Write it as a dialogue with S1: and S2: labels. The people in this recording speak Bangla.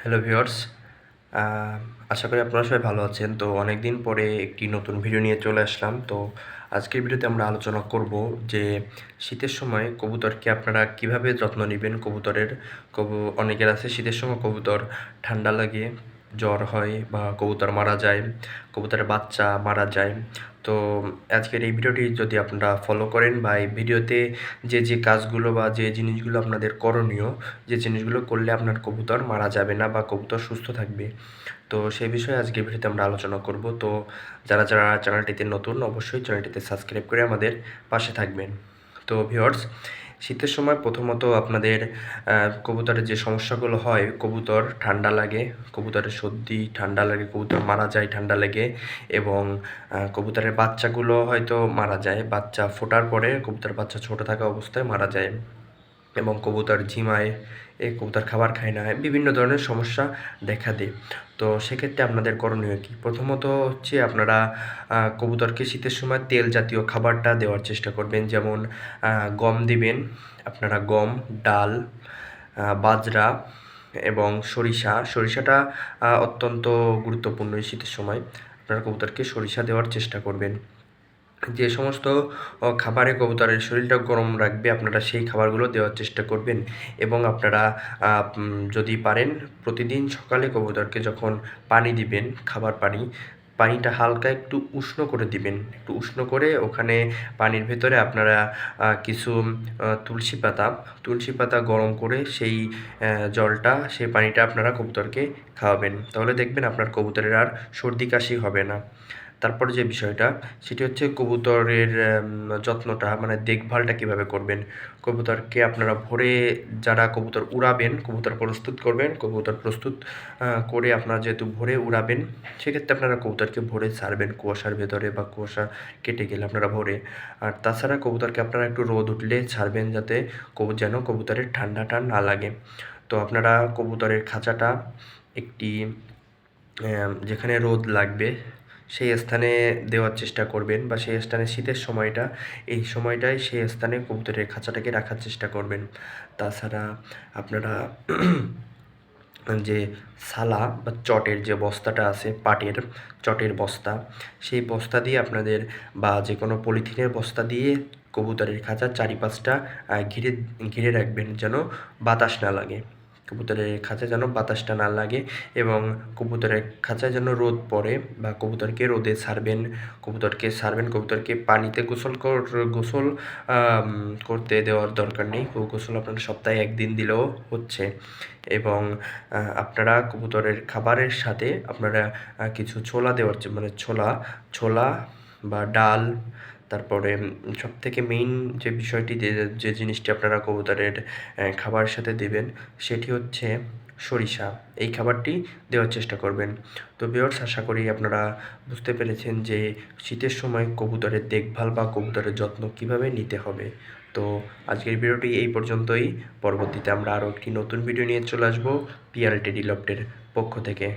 S1: হ্যালো ভিউয়ার্স, আশা করি আপনারা সবাই ভালো আছেন। তো অনেক দিন পরে একটি নতুন ভিডিও নিয়ে চলে আসলাম। তো আজকের ভিডিওতে আমরা আলোচনা করব যে শীতের সময় কবুতরকে আপনারা কিভাবে যত্ন নেবেন। কবুতরের অনেকের আছে শীতের সময় কবুতর ঠান্ডা লাগে, জ্বর হয় বা কবুতর মারা যায়, কবুতরের বাচ্চা মারা যায়। তো আজকের এই ভিডিওটি যদি আপনারা ফলো করেন বা এই ভিডিওতে যে কাজগুলো বা যে জিনিসগুলো আপনাদের করণীয়, যে জিনিসগুলো করলে আপনার কবুতর মারা যাবে না বা কবুতর সুস্থ থাকবে, তো সেই বিষয়ে আজকের ভিডিওতে আমরা আলোচনা করব। তো যারা চ্যানেলটিতে নতুন, অবশ্যই চ্যানেলটিতে সাবস্ক্রাইব করে আমাদের পাশে থাকবেন। তো ভিউয়ার্স, শীতের সময় প্রথমত আপনাদের কবুতরের যে সমস্যাগুলো হয়, কবুতর ঠান্ডা লাগে, কবুতরের সর্দি ঠান্ডা লাগে, কবুতর মারা যায় ঠান্ডা লেগে, এবং কবুতরের বাচ্চাগুলো হয়তো মারা যায়, বাচ্চা ফোটার পরে কবুতরের বাচ্চা ছোট থাকা অবস্থায় মারা যায়, এবং কবুতর ঝিমায়, কবুতর খাবার খায় না, বিভিন্ন ধরনের সমস্যা দেখা দেয়। তো সেক্ষেত্রে আপনাদের করণীয় কী? প্রথমত হচ্ছে আপনারা কবুতরকে শীতের সময় তেল জাতীয় খাবারটা দেওয়ার চেষ্টা করবেন। যেমন গম দিবেন আপনারা, গম, ডাল, বাজরা এবং সরিষাটা অত্যন্ত গুরুত্বপূর্ণ। এই শীতের সময় আপনারা কবুতরকে সরিষা দেওয়ার চেষ্টা করবেন। যে সমস্ত খাবারে কবুতরের শরীরটা গরম রাখবে, আপনারা সেই খাবারগুলো দেওয়ার চেষ্টা করবেন। এবং আপনারা যদি পারেন প্রতিদিন সকালে কবুতরকে যখন পানি দিবেন, পানিটা হালকা একটু উষ্ণ করে দিবেন। একটু উষ্ণ করে ওখানে পানির ভেতরে আপনারা কিছু তুলসী পাতা গরম করে সেই জলটা, সেই পানিটা আপনারা কবুতরকে খাওয়াবেন। তাহলে দেখবেন আপনার কবুতরের আর সর্দি কাশি হবে না। তারপরে যে বিষয়টা, সেটি হচ্ছে কবুতরের যত্নটা, মানে দেখভালটা কীভাবে করবেন। কবুতরকে আপনারা ভোরে, যারা কবুতর উড়াবেন, কবুতর প্রস্তুত করবেন, কবুতর প্রস্তুত করে আপনারা যেহেতু ভোরে উড়াবেন, সেক্ষেত্রে আপনারা কবুতরকে ভোরে ছাড়বেন কুয়াশার ভেতরে, বা কুয়াশা কেটে গেলে আপনারা ভোরে। আর তাছাড়া কবুতরকে আপনারা একটু রোদ উঠলে ছাড়বেন, যাতে যেন কবুতরের ঠান্ডাটা না লাগে। তো আপনারা কবুতরের খাঁচাটা একটি যেখানে রোদ লাগবে সেই স্থানে দেওয়ার চেষ্টা করবেন, বা সেই স্থানে শীতের সময়টা, এই সময়টায় সেই স্থানে কবুতরের খাঁচাটাকে রাখার চেষ্টা করবেন। তাছাড়া আপনারা যে সালা বা চটের যে বস্তাটা আছে, পাটের চটের বস্তা, সেই বস্তা দিয়ে আপনাদের, বা যে কোনো পলিথিনের বস্তা দিয়ে কবুতরের খাঁচার চারিপাশটা ঘিরে ঘিরে রাখবেন, যেন বাতাস না লাগে। কবুতরের খাঁচায় যেন বাতাসটা না লাগে, এবং কবুতরের খাঁচায় যেন রোদ পড়ে, বা কবুতরকে রোদে ছাড়বেন। কবুতরকে পানিতে গোসল করতে দেওয়ার দরকার নেই। গোসল আপনারা সপ্তাহে একদিন দিলেও হচ্ছে। এবং আপনারা কবুতরের খাবারের সাথে আপনারা কিছু ছোলা দেওয়ার, মানে ছোলা বা ডাল, তারপরে সবথেকে মেইন যে বিষয়টি, যে জিনিসটি আপনারা কবুতরের খাবারের সাথে দেবেন, সেটি হচ্ছে সরিষা। এই খাবারটি দেওয়ার চেষ্টা করবেন। তো ভিউয়ার্স, আশা করি আপনারা বুঝতে পেরেছেন যে শীতের সময় কবুতরের দেখভাল বা কবুতরের যত্ন কিভাবে নিতে হবে। তো আজকের ভিডিওটি এই পর্যন্তই। পরবর্তীতে আমরা আরও একটি নতুন ভিডিও নিয়ে চলে আসবো পিআরটি ডিলপ্টের পক্ষ থেকে।